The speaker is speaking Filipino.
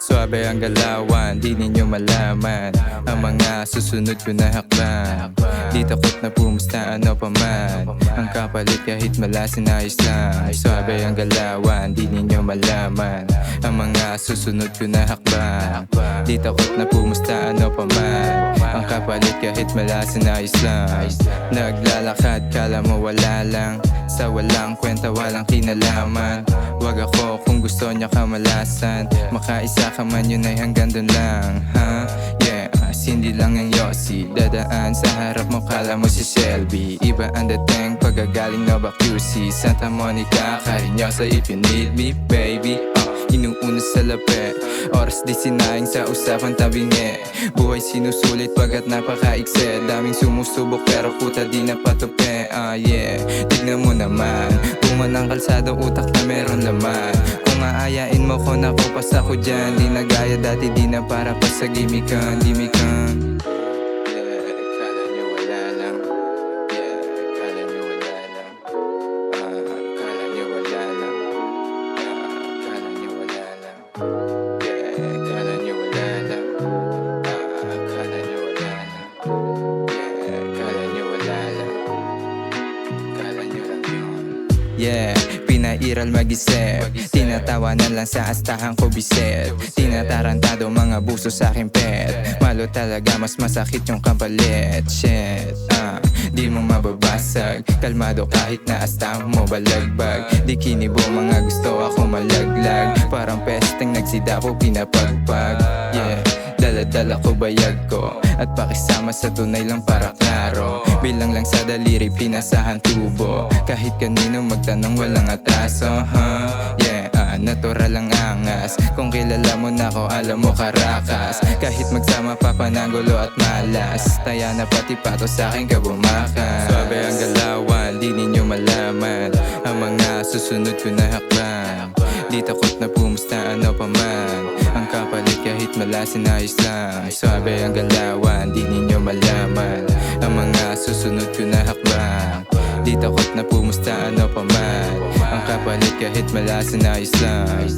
Suabe ang galawan, di ninyo malaman ang mga susunod ko na hakbang. Di takot na pumusta ano pa man, ang kapalit kahit malasin ayos lang. Suabe ang galawan, di ninyo malaman ang mga susunod ko na hakbang. Di takot na pumusta ano pa man, ang kapalit kahit malasin ayos lang. Naglalakad kala mo wala lang, sa walang kwenta walang kinalaman. Wag ako kung gusto niya kamalasan, makaisa ka man yun ay hanggang dun lang, ha? Yeah, hindi lang ang Yossi, dadaan sa harap mo kala mo si Shelby. Iba ang dating pagagaling Nova QC, Santa Monica, Cariñosa if you need me baby. Inuuna sa lapet, oras di sinayang sa usapan tabingi. Buhay sinusulit pagkat napakaikse, daming sumusubok pero puta di napatupi. Yeah, tignan mo naman, bunga ng kalsada utak na meron laman. Kung aayain mo ko nakupas ako dyan, di na gaya dati, di na para pa sa gimikan. Yeah, pinairal mag-isip, tinatawanan lang sa astahan ko biset. Tinatarantado mga buso sa aking pet, malo talaga mas masakit yung kapalit. Shit, di mo mababasag, kalmado kahit na astahan mo balagbag. Di kinibo mga gusto ako malaglag, parang pesteng nagsidapo pinapagpag. Yeah, dala-dala ko bayag ko, at pakisama sa tunay lang para klaro. Bilang lang sa daliri, pinasahan tubo, kahit kanino magtanong walang atraso, yeah, natural lang angas. Kung kilala mo na ko, alam mo karakas. Kahit magsama pa pananggulo at malas, taya na pati pato sa akin ka bumakas. Suabe ang galawan, di ninyo malaman ang mga susunod ko na hakbang. Di takot na pumusta ano pa man, ang kapalit kahit malasin ayos lang. Suabe ang galawan, di ninyo malaman ang mga susunod ko na hakbang. Di takot na pumusta ano pa man, ang kapalit kahit malasin ayos lang.